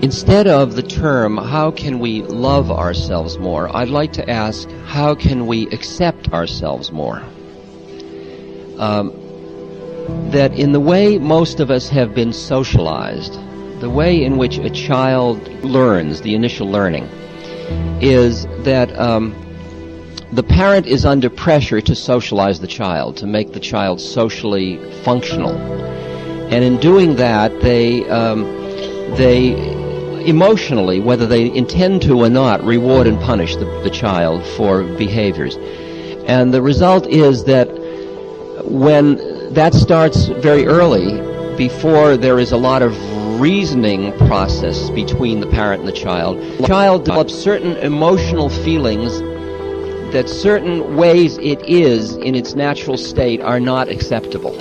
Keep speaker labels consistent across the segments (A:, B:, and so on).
A: instead of the term, how can we love ourselves more, I'd like to ask, how can we accept ourselves more? That in the way most of us have been socialized, the way in which a child learns, the initial learning, is that the parent is under pressure to socialize the child, to make the child socially functional. And in doing that, they emotionally, whether they intend to or not, reward and punish the child for behaviors. And the result is that when that starts very early, before there is a lot of reasoning process between the parent and the child develops certain emotional feelings that certain ways it is in its natural state are not acceptable.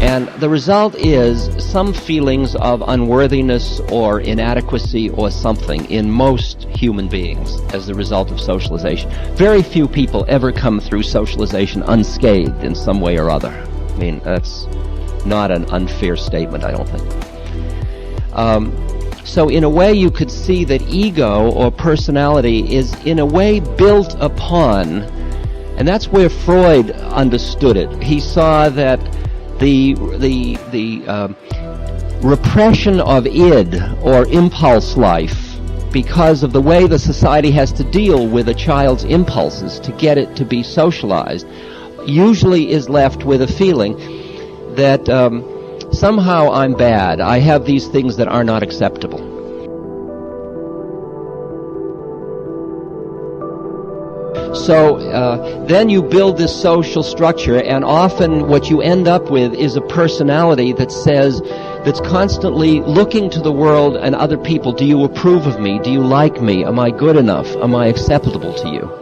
A: And the result is some feelings of unworthiness or inadequacy or something in most human beings as the result of socialization. Very few people ever come through socialization unscathed in some way or other. I mean, that's not an unfair statement, I don't think. So in a way you could see that ego or personality is in a way built upon, and that's where Freud understood it. He saw that the repression of id, or impulse life, because of the way the society has to deal with a child's impulses to get it to be socialized, usually is left with a feeling that somehow I'm bad, I have these things that are not acceptable. So then you build this social structure, and often what you end up with is a personality that's constantly looking to the world and other people. Do you approve of me? Do you like me? Am I good enough? Am I acceptable to you?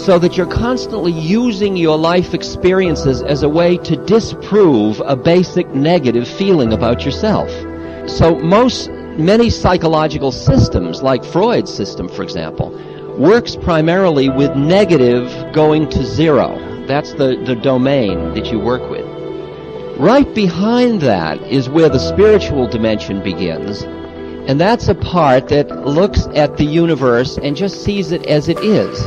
A: So that you're constantly using your life experiences as a way to disprove a basic negative feeling about yourself. So many psychological systems, like Freud's system, for example, works primarily with negative going to zero. That's the domain that you work with. Right behind that is where the spiritual dimension begins, and that's a part that looks at the universe and just sees it as it is.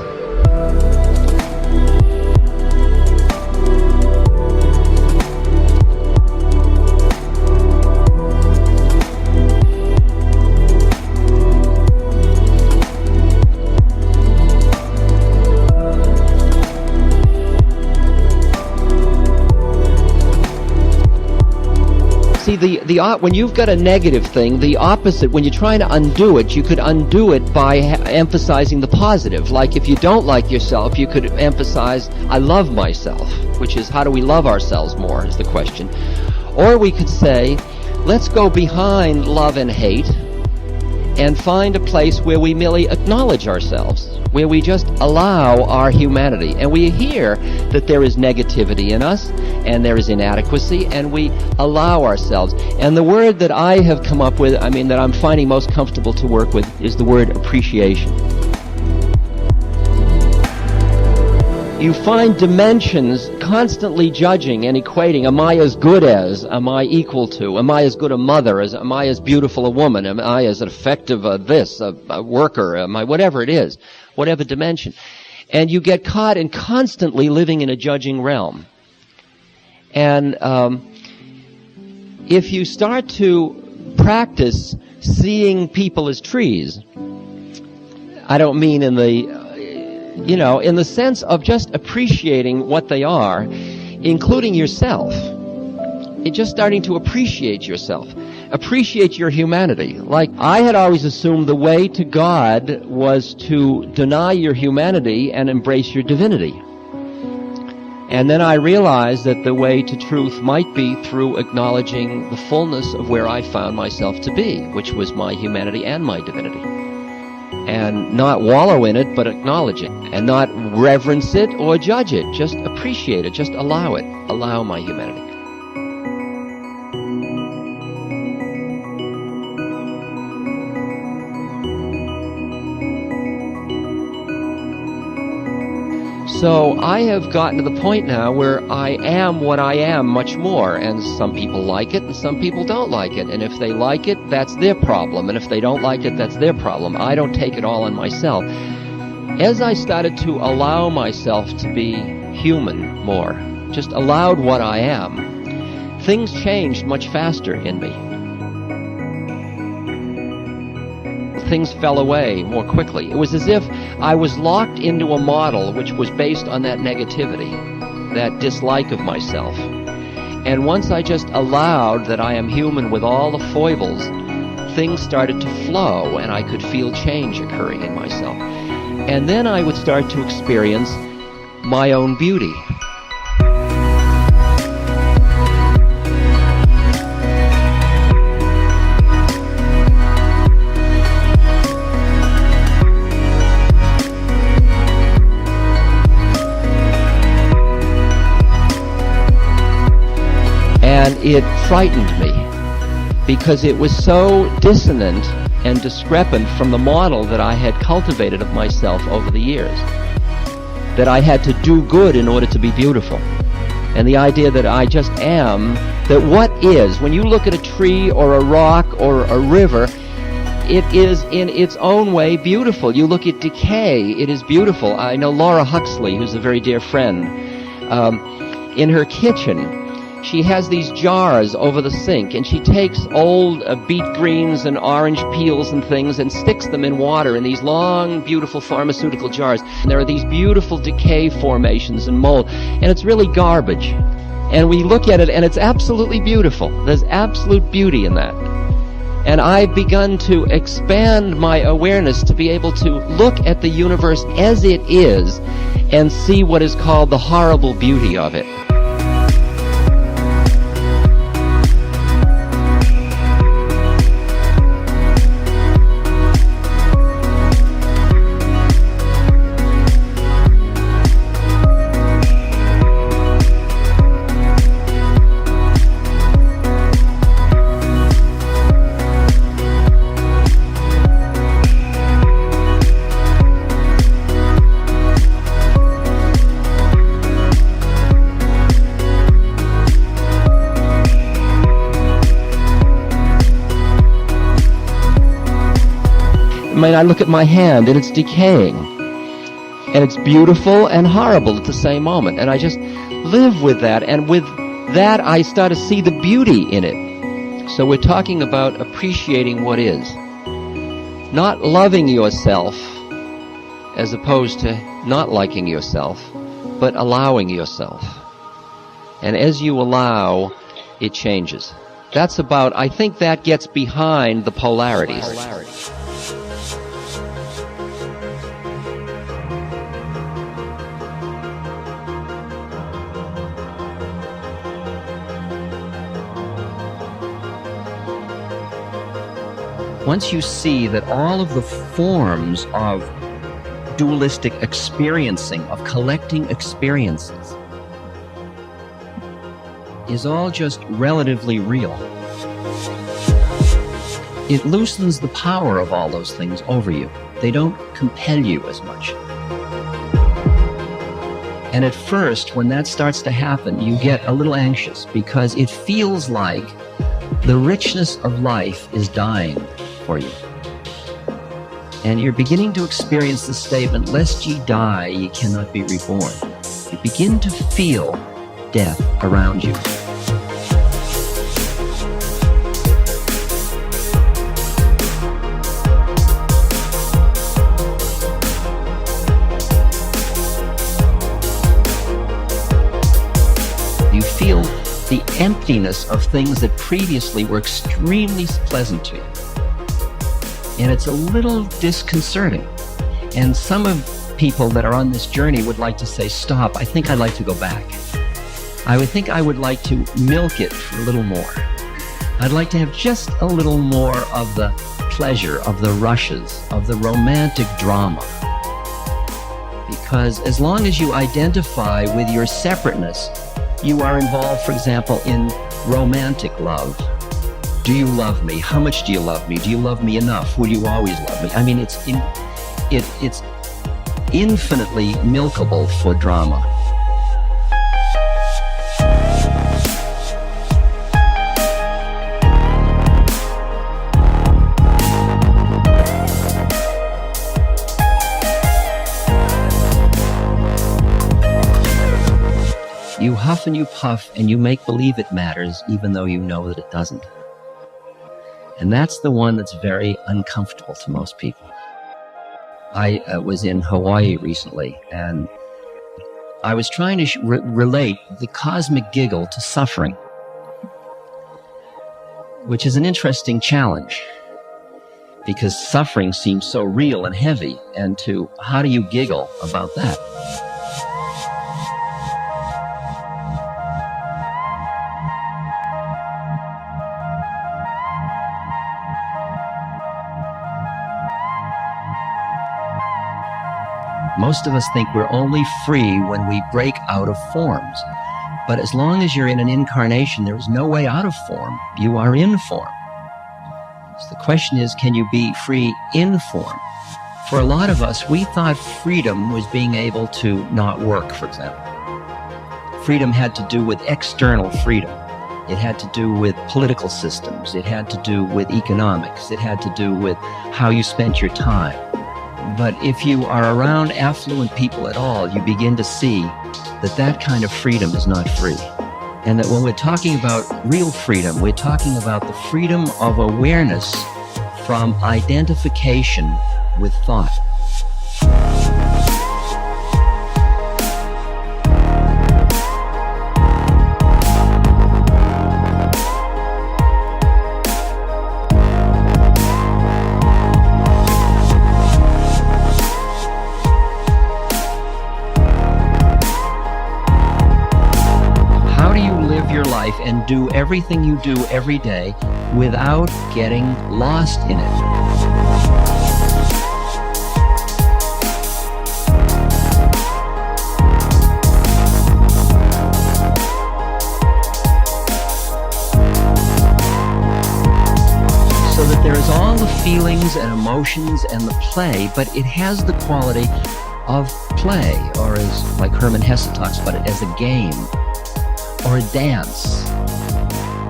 A: See, when you've got a negative thing, the opposite, when you're trying to undo it, you could undo it by emphasizing the positive. Like if you don't like yourself, you could emphasize, I love myself, which is how do we love ourselves more is the question. Or we could say, let's go behind love and hate and find a place where we merely acknowledge ourselves, where we just allow our humanity. And we hear that there is negativity in us, and there is inadequacy, and we allow ourselves. And the word that I have come up with, that I'm finding most comfortable to work with, is the word appreciation. You find dimensions constantly judging and equating. Am I as good as? Am I equal to? Am I as good a mother? Am I as beautiful a woman? Am I as effective a worker? Am I whatever it is, whatever dimension? And you get caught in constantly living in a judging realm. And if you start to practice seeing people as trees, I don't mean in the You know, in the sense of just appreciating what they are, including yourself. It's just starting to appreciate yourself. Appreciate your humanity. Like, I had always assumed the way to God was to deny your humanity and embrace your divinity. And then I realized that the way to truth might be through acknowledging the fullness of where I found myself to be, which was my humanity and my divinity. And not wallow in it, but acknowledge it. And not reverence it or judge it. Just appreciate it. Just allow it. Allow my humanity. So I have gotten to the point now where I am what I am much more, and some people like it and some people don't like it, and if they like it, that's their problem, and if they don't like it, that's their problem. I don't take it all on myself. As I started to allow myself to be human more, just allowed what I am, things changed much faster in me. Things fell away more quickly. It was as if I was locked into a model which was based on that negativity, that dislike of myself. And once I just allowed that I am human with all the foibles, things started to flow and I could feel change occurring in myself. And then I would start to experience my own beauty. And it frightened me because it was so dissonant and discrepant from the model that I had cultivated of myself over the years, that I had to do good in order to be beautiful. And the idea that I just am, that what is, when you look at a tree or a rock or a river, it is in its own way beautiful. You look at decay, it is beautiful. I know Laura Huxley, who's a very dear friend, in her kitchen, she has these jars over the sink, and she takes old beet greens and orange peels and things and sticks them in water in these long, beautiful pharmaceutical jars. And there are these beautiful decay formations and mold, and it's really garbage. And we look at it, and it's absolutely beautiful. There's absolute beauty in that. And I've begun to expand my awareness to be able to look at the universe as it is and see what is called the horrible beauty of it. I mean, I look at my hand and it's decaying, and it's beautiful and horrible at the same moment, and I just live with that, and with that I start to see the beauty in it. So we're talking about appreciating what is, not loving yourself as opposed to not liking yourself, but allowing yourself. And as you allow, it changes. That's about, I think that gets behind the polarities. Once you see that all of the forms of dualistic experiencing, of collecting experiences, is all just relatively real, it loosens the power of all those things over you. They don't compel you as much. And at first, when that starts to happen, you get a little anxious because it feels like the richness of life is dying for you. And you're beginning to experience the statement, lest ye die, ye cannot be reborn. You begin to feel death around you. emptiness of things that previously were extremely pleasant to you. And it's a little disconcerting. And some of people that are on this journey would like to say, stop, I think I'd like to go back. I would think I would like to milk it for a little more. I'd like to have just a little more of the pleasure, of the rushes, of the romantic drama. Because as long as you identify with your separateness, you are involved, for example, in romantic love. Do you love me? How much do you love me? Do you love me enough? Will you always love me? I mean, it's infinitely milkable for drama. You huff and you puff and you make believe it matters even though you know that it doesn't. And that's the one that's very uncomfortable to most people. I was in Hawaii recently and I was trying to relate the cosmic giggle to suffering, which is an interesting challenge because suffering seems so real and heavy, and how do you giggle about that? Most of us think we're only free when we break out of forms. But as long as you're in an incarnation, there is no way out of form. You are in form. So the question is, can you be free in form? For a lot of us, we thought freedom was being able to not work, for example. Freedom had to do with external freedom. It had to do with political systems. It had to do with economics. It had to do with how you spent your time. But if you are around affluent people at all, you begin to see that that kind of freedom is not free. And that when we're talking about real freedom, we're talking about the freedom of awareness from identification with thought. And do everything you do every day without getting lost in it. So that there is all the feelings and emotions and the play, but it has the quality of play, or as like Hermann Hesse talks about it, as a game or a dance.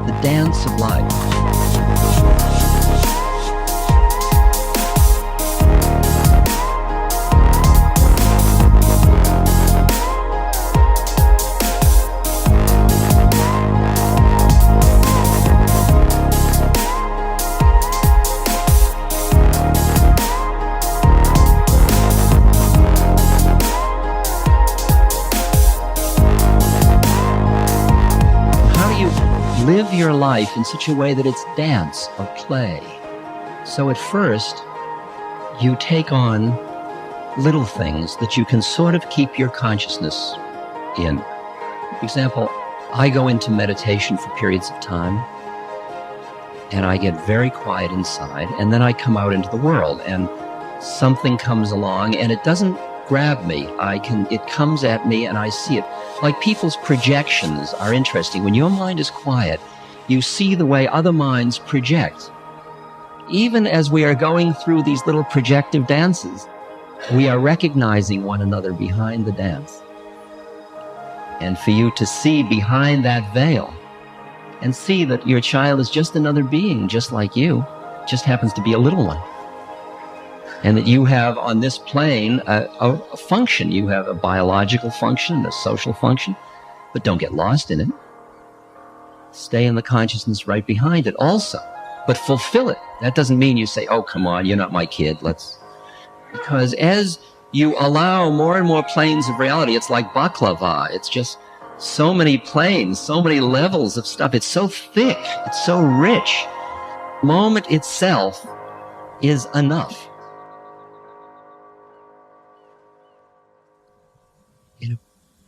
A: The dance of life. Live your life in such a way that it's dance or play. So at first, you take on little things that you can sort of keep your consciousness in. For example, I go into meditation for periods of time, and I get very quiet inside, and then I come out into the world, and something comes along, and it doesn't grab me. It comes at me and I see it. Like people's projections are interesting. When your mind is quiet, you see the way other minds project. Even as we are going through these little projective dances, we are recognizing one another behind the dance. And for you to see behind that veil and see that your child is just another being, just like you, just happens to be a little one. And that you have on this plane a function. You have a biological function, a social function, but don't get lost in it. Stay in the consciousness right behind it also, but fulfill it. That doesn't mean you say, oh, come on, you're not my kid, because as you allow more and more planes of reality, it's like baklava. It's just so many planes, so many levels of stuff. It's so thick. It's so rich. The moment itself is enough.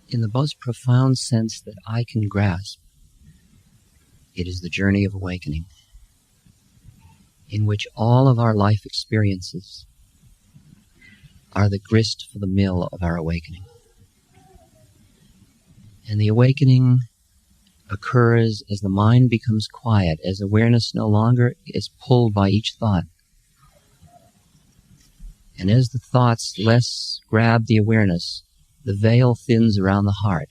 A: In the most profound sense that I can grasp, it is the journey of awakening, in which all of our life experiences are the grist for the mill of our awakening. And the awakening occurs as the mind becomes quiet, as awareness no longer is pulled by each thought. And as the thoughts less grab the awareness, the veil thins around the heart.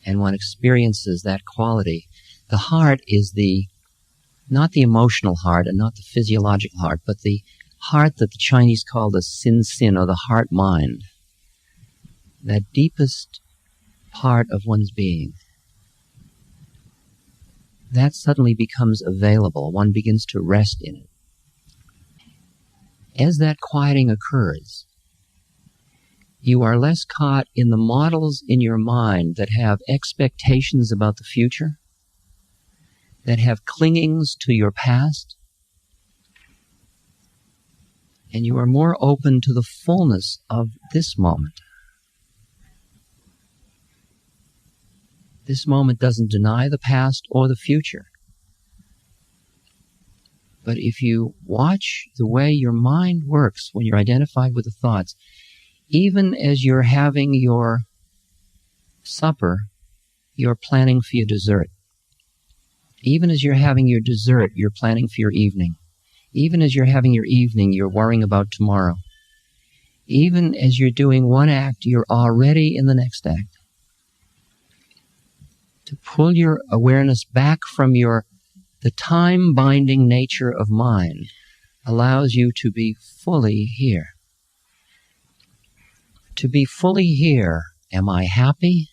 A: And one experiences that quality. The heart is not the emotional heart and not the physiological heart, but the heart that the Chinese call the sin, or the heart mind. That deepest part of one's being. That suddenly becomes available. One begins to rest in it. As that quieting occurs, you are less caught in the models in your mind that have expectations about the future, that have clingings to your past, and you are more open to the fullness of this moment. This moment doesn't deny the past or the future. But if you watch the way your mind works when you're identified with the thoughts, even as you're having your supper, you're planning for your dessert. Even as you're having your dessert, you're planning for your evening. Even as you're having your evening, you're worrying about tomorrow. Even as you're doing one act, you're already in the next act. To pull your awareness back from the time-binding nature of mind allows you to be fully here. To be fully here. Am I happy?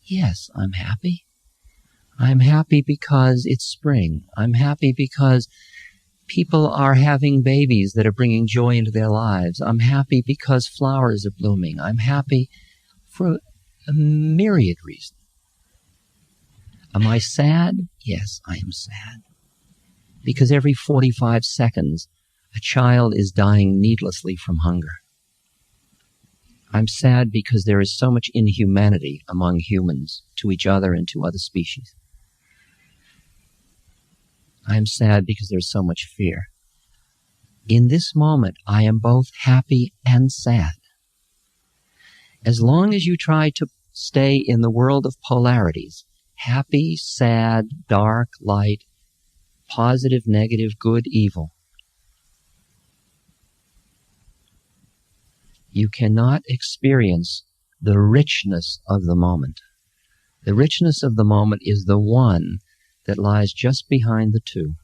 A: Yes, I'm happy. I'm happy because it's spring. I'm happy because people are having babies that are bringing joy into their lives. I'm happy because flowers are blooming. I'm happy for a myriad reasons. Am I sad? Yes, I am sad. Because every 45 seconds, a child is dying needlessly from hunger. I'm sad because there is so much inhumanity among humans to each other and to other species. I am sad because there's so much fear. In this moment, I am both happy and sad. As long as you try to stay in the world of polarities, happy, sad, dark, light, positive, negative, good, evil, you cannot experience the richness of the moment. The richness of the moment is the one that lies just behind the two.